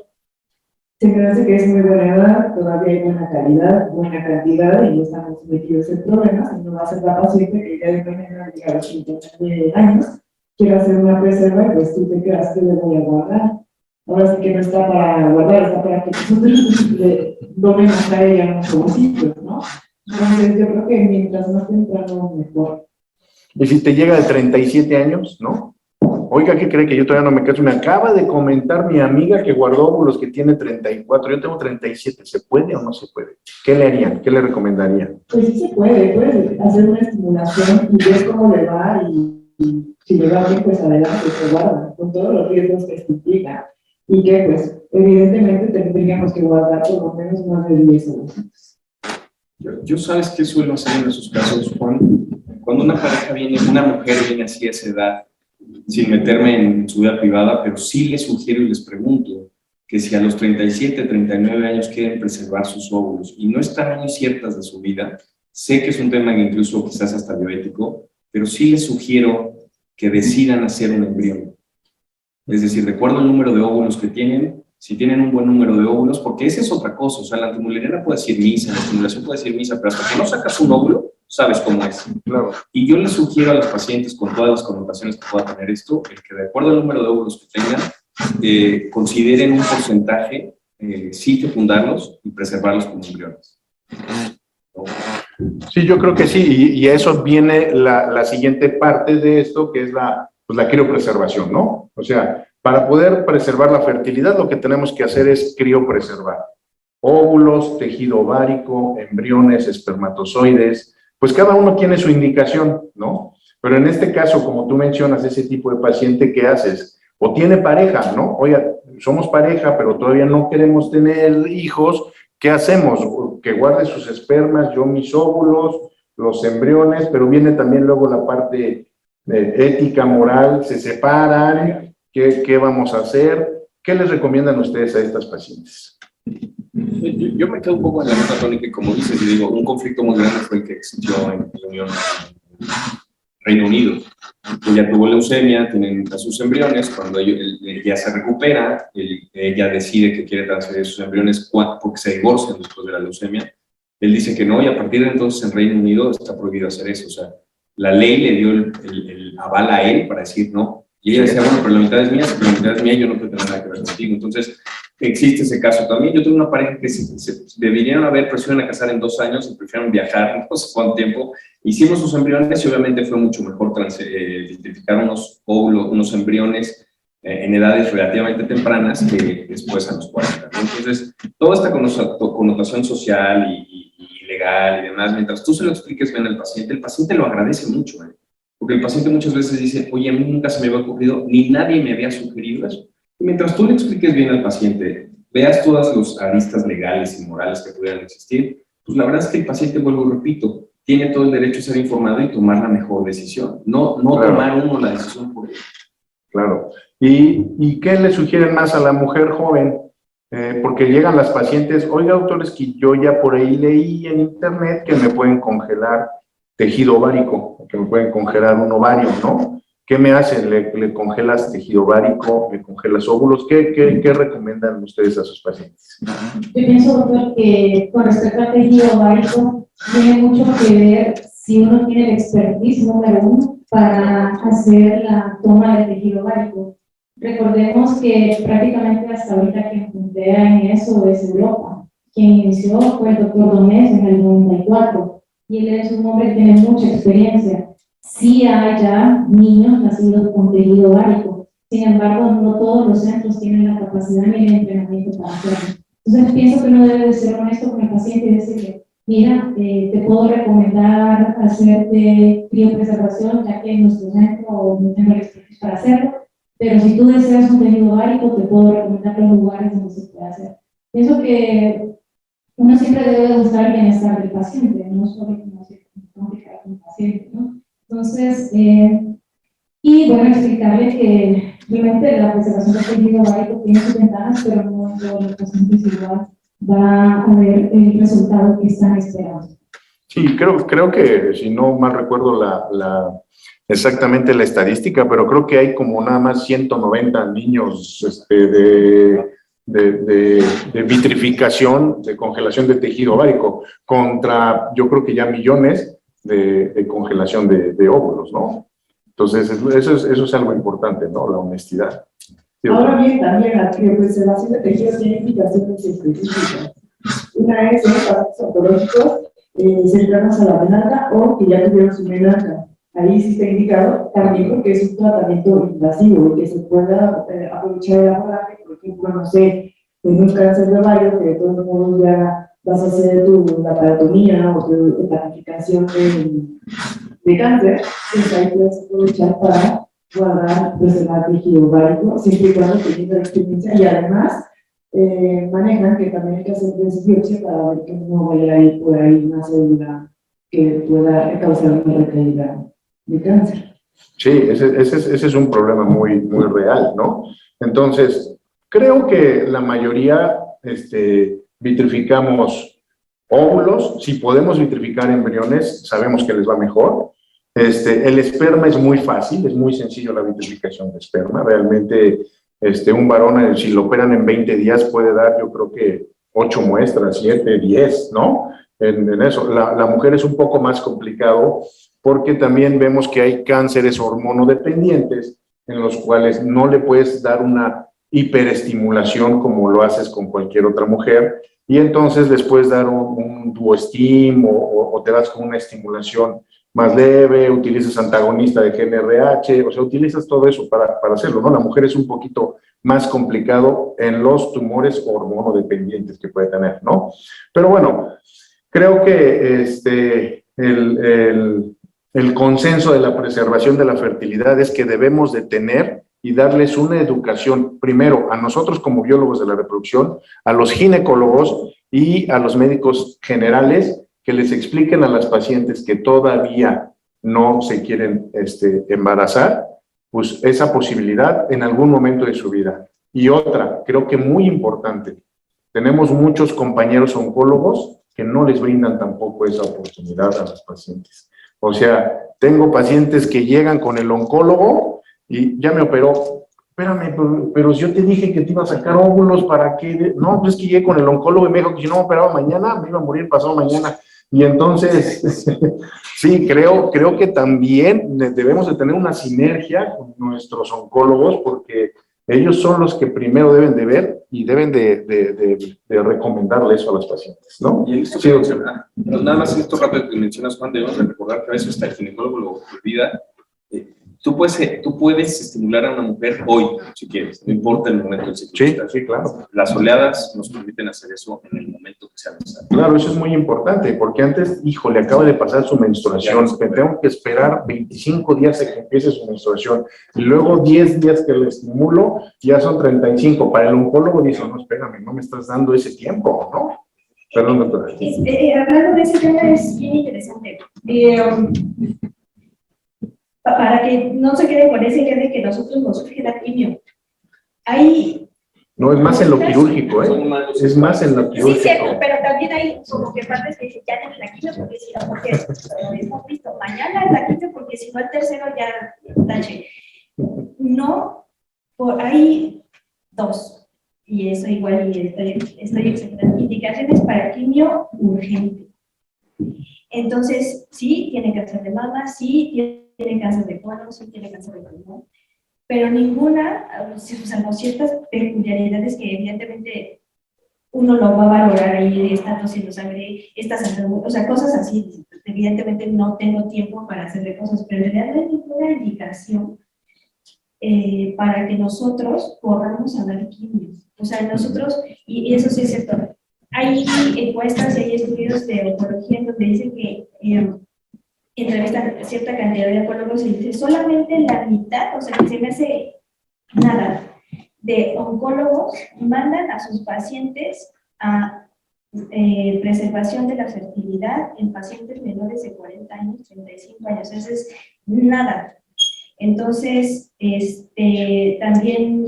Se me hace que es muy buena edad, todavía hay buena calidad, buena cantidad, y no estamos metidos en problemas, y no va a ser la paciente que ya de mañana llega a los 59 años, quiere hacer una reserva, y pues tú te quedas que le voy a guardar. Ahora sí que no está para guardar, está para que nosotros le donemos a ella unos ovocitos, ¿no? Entonces, yo creo que mientras más temprano, mejor.
Y si te llega de 37 años, ¿no? Oiga, ¿qué cree que yo todavía no me caso? Me acaba de comentar mi amiga que guardó óvulos que tiene 34, yo tengo 37. ¿Se puede o no se puede? ¿Qué le harían? ¿Qué le recomendarían?
Pues sí se puede, puedes hacer una estimulación y ver cómo le va y si le va bien, pues adelante, se guarda, con todos los riesgos que esto implica. Y que, pues, evidentemente tendríamos que guardar por lo menos más de 10 ovocitos.
Yo sabes qué suelo hacer en esos casos, Juan. Cuando una pareja viene, una mujer viene así a esa edad, sin meterme en su vida privada, pero sí les sugiero y les pregunto que si a los 37, 39 años quieren preservar sus óvulos y no están muy ciertas de su vida, sé que es un tema que incluso quizás hasta bioético, pero sí les sugiero que decidan hacer un embrión. Es decir, recuerdo el número de óvulos que tienen, si tienen un buen número de óvulos, porque esa es otra cosa, o sea, la antimulleriana puede decir misa, la estimulación puede decir misa, pero hasta que no sacas un óvulo, sabes cómo es.
Claro.
Y yo les sugiero a los pacientes, con todas las connotaciones que pueda tener esto, el que de acuerdo al número de óvulos que tengan, consideren un porcentaje, sí fecundarlos y preservarlos como embriones. ¿No?
Sí, yo creo que sí, y a eso viene la siguiente parte de esto, que es la criopreservación, ¿no? O sea, para poder preservar la fertilidad, lo que tenemos que hacer es criopreservar. Óvulos, tejido ovárico, embriones, espermatozoides, pues cada uno tiene su indicación, ¿no? Pero en este caso, como tú mencionas, ese tipo de paciente, ¿qué haces? O tiene pareja, ¿no? Oiga, somos pareja, pero todavía no queremos tener hijos, ¿qué hacemos? Que guarde sus espermas, yo mis óvulos, los embriones, pero viene también luego la parte ética, moral, se separan, ¿qué vamos a hacer? ¿Qué les recomiendan ustedes a estas pacientes?
Yo me quedo un poco en la misma tónica y como dices, y digo, un conflicto muy grande fue el que existió en la Unión Reino Unido. Ella tuvo leucemia, tienen a sus embriones, cuando ella se recupera, ella decide que quiere transferir sus embriones porque se divorcian después de la leucemia. Él dice que no, y a partir de entonces en Reino Unido está prohibido hacer eso. O sea, la ley le dio el aval a él para decir no. Y ella decía, bueno, pero la mitad es mía, si la mitad es mía, yo no puedo tener nada que ver contigo. Entonces, existe ese caso también. Yo tengo una pareja que se deberían haber, pero se iban a casar en 2 años y prefirieron viajar no sé cuánto tiempo. Hicimos sus embriones y obviamente fue mucho mejor identificar unos óvulos, unos embriones en edades relativamente tempranas que después a los 40. ¿No? Entonces, toda esta connotación social y legal y demás, mientras tú se lo expliques bien al paciente, el paciente lo agradece mucho, porque el paciente muchas veces dice, oye, a mí nunca se me había ocurrido, ni nadie me había sugerido eso. Y mientras tú le expliques bien al paciente, veas todas las aristas legales y morales que pudieran existir, pues la verdad es que el paciente, vuelvo y repito, tiene todo el derecho a ser informado y tomar la mejor decisión, no claro. Tomar uno la decisión por él.
Claro. ¿Y qué le sugieren más a la mujer joven? Porque llegan las pacientes, oiga, doctor, es que yo ya por ahí leí en internet que me pueden congelar tejido ovárico, que me pueden congelar un ovario, ¿no? ¿Qué me hacen? ¿Le congelas tejido ovárico? ¿Le congelas óvulos? ¿Qué recomiendan ustedes a sus pacientes?
Yo pienso, doctor, que con respecto al tejido ovárico, tiene mucho que ver si uno tiene el expertise número 1 para hacer la toma de tejido ovárico. Recordemos que prácticamente hasta ahorita quien puntea en eso es Europa. Quien inició fue el doctor Domés en el 94 y él es un hombre que tiene mucha experiencia. Sí hay ya niños nacidos con tejido ovárico, sin embargo no todos los centros tienen la capacidad ni el entrenamiento para hacerlo. Entonces pienso que uno debe de ser honesto con el paciente y decirle, mira, te puedo recomendar hacerte criopreservación, ya que en nuestro centro no tengo la expertise para hacerlo, pero si tú deseas un tejido ovárico, te puedo recomendar los lugares donde se puede hacer. Pienso que uno siempre debe buscar el bienestar del paciente, no solo como se complica con el paciente, ¿no? Entonces, y bueno, explicarle que realmente la preservación del tejido ovárico tiene sus ventanas, pero no en todos los pacientes igual va a ver el resultado que están esperando.
Sí, creo que, si no mal recuerdo exactamente la estadística, pero creo que hay como nada más 190 niños de vitrificación, de congelación de tejido ovárico, contra yo creo que ya millones de congelación de óvulos, ¿no? Entonces, eso es algo importante, ¿no? La honestidad. Sí,
Ahora bien, también la criopreservación de tejidos tiene implicaciones específicas. Una es en pacientes oncológicos cercanos a la menarca o que ya tuvieron su menarca. Ahí sí está indicado también porque es un tratamiento invasivo, que se pueda aprovechar el abordaje, por ejemplo, no sé, en un cáncer de ovario, que de todos modos ya vas a hacer tu laparotomía o tu planificación de cáncer, pues ahí puedes aprovechar para guardar, preservar tejido ovárico, siempre y cuando teniendo la experiencia, y además manejan que también hay que hacer biopsia para ver que no vaya a ir por ahí una célula que pueda causar una recaída de cáncer.
Sí, ese es un problema muy real, ¿no? Entonces, creo que la mayoría vitrificamos óvulos. Si podemos vitrificar embriones, sabemos que les va mejor. El esperma es muy fácil, es muy sencillo la vitrificación de esperma. Realmente, un varón, si lo operan en 20 días, puede dar, yo creo que 8 muestras, 7, 10, ¿no? En eso. La mujer es un poco más complicado, porque también vemos que hay cánceres hormonodependientes en los cuales no le puedes dar una hiperestimulación como lo haces con cualquier otra mujer, y entonces les puedes dar un duoestim o te das con una estimulación más leve, utilizas antagonista de GnRH, o sea, utilizas todo eso para hacerlo, ¿no? La mujer es un poquito más complicado en los tumores hormonodependientes que puede tener, ¿no? Pero bueno, creo que el consenso de la preservación de la fertilidad es que debemos de tener y darles una educación, primero, a nosotros como biólogos de la reproducción, a los ginecólogos y a los médicos generales, que les expliquen a las pacientes que todavía no se quieren embarazar, pues esa posibilidad en algún momento de su vida. Y otra, creo que muy importante, tenemos muchos compañeros oncólogos que no les brindan tampoco esa oportunidad a las pacientes. O sea, tengo pacientes que llegan con el oncólogo y ya me operó. Espérame, pero yo te dije que te iba a sacar óvulos para que... No, pues es que llegué con el oncólogo y me dijo que si no me operaba mañana, me iba a morir pasado mañana. Y entonces, sí, creo que también debemos de tener una sinergia con nuestros oncólogos, porque ellos son los que primero deben de ver y deben de recomendarle eso a los pacientes, ¿no?
Y en esto
Sí,
pero nada más en esto rápido que mencionas, Juan, debemos de recordar que a veces hasta el ginecólogo lo olvida. Tú puedes estimular a una mujer hoy, si quieres, no importa el momento del ciclo.
Sí, claro.
Las oleadas nos permiten hacer eso en el momento que sea necesario.
Claro, eso es muy importante, porque antes, híjole, acaba de pasar su menstruación, tengo que esperar 25 días a que empiece su menstruación, y luego 10 días que le estimulo, ya son 35. Para el oncólogo dice, no, espérame, no me estás dando ese tiempo, ¿no? Perdón, doctora.
Hablando de ese tema es bien interesante. Para que no se quede con esa idea de que nosotros nos surge la quimio.
No, es más en lo quirúrgico, ¿eh? Es más en lo quirúrgico.
Sí, cierto, pero también hay como que partes que dicen, ya no es la quimio porque si no, porque hemos visto, mañana es la quimio porque si no el tercero ya tache. No, hay dos, y eso igual y estoy exagerando, indicaciones para quimio urgente. Entonces, sí, tiene cáncer de mama, sí, tiene cáncer de colon, sí, tiene cáncer de pulmón, pero ninguna, salvo ciertas peculiaridades que evidentemente uno lo va a valorar ahí, está tosiendo sangre, está sangrando, o sea, cosas así. Evidentemente no tengo tiempo para hacerle cosas, pero en realidad no hay ninguna indicación para que nosotros corramos a dar quimios. O sea, nosotros, y eso sí es cierto, hay encuestas y hay estudios de oncología donde dicen que entrevistan a cierta cantidad de oncólogos y dice solamente la mitad, o sea, que se me hace nada, de oncólogos mandan a sus pacientes a preservación de la fertilidad en pacientes menores de 40 años, 35 años, eso es nada. Entonces, también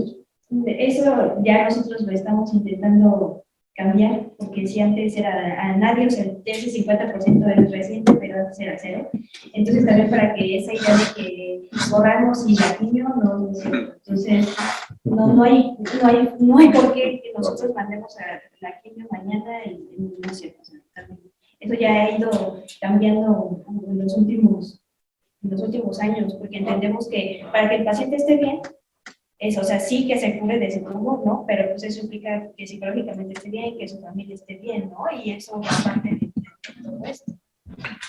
eso ya nosotros lo estamos intentando cambiar, porque si antes era a nadie, o sea, ese 50% es reciente, pero antes era cero. Entonces, también para que esa idea de que borramos y la quimio, no es cierto. Entonces, no hay por qué que nosotros mandemos a la quimio mañana y no es cierto. O sea, también, eso ya ha ido cambiando en los últimos años, porque entendemos que para que el paciente esté bien, o sea, sí que se cure de ese tumor, ¿no? Pero pues eso implica que psicológicamente esté bien, que su familia esté bien, ¿no? Y eso es parte de todo esto.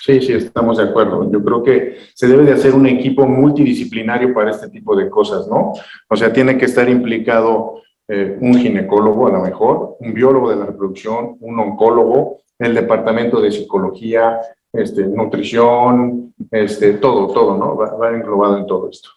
Sí, sí, estamos de acuerdo. Yo creo que se debe de hacer un equipo multidisciplinario para este tipo de cosas, ¿no? O sea, tiene que estar implicado un ginecólogo, a lo mejor, un biólogo de la reproducción, un oncólogo, el departamento de psicología, nutrición, todo, ¿no? Va englobado en todo esto.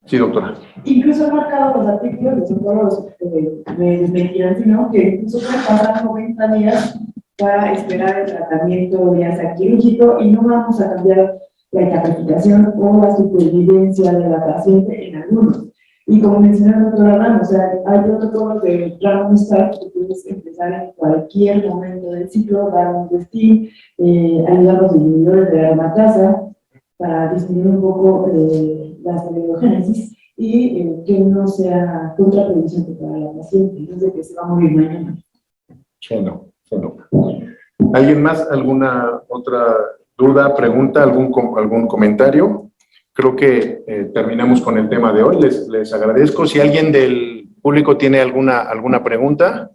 Sí, doctora.
Incluso han marcado los artículos de psicólogos de ¿no? Que incluso pueden pasar 90 días para esperar el tratamiento ya sea quirúrgico y no vamos a cambiar la incapacitación o la supervivencia de la paciente en algunos. Y como mencionó el doctor Ramos, o sea, hay protocolos de Ramos Start que puedes empezar en cualquier momento del ciclo, dar un vestir, ayudar a los inhibidores de la aromatasa para disminuir un poco la esteroidogénesis y que no sea contraproducente para la paciente, no es de que se va a morir mañana.
Bueno. ¿Alguien más? ¿Alguna otra duda, pregunta, algún comentario? Creo que terminamos con el tema de hoy. Les agradezco. Si alguien del público tiene alguna pregunta.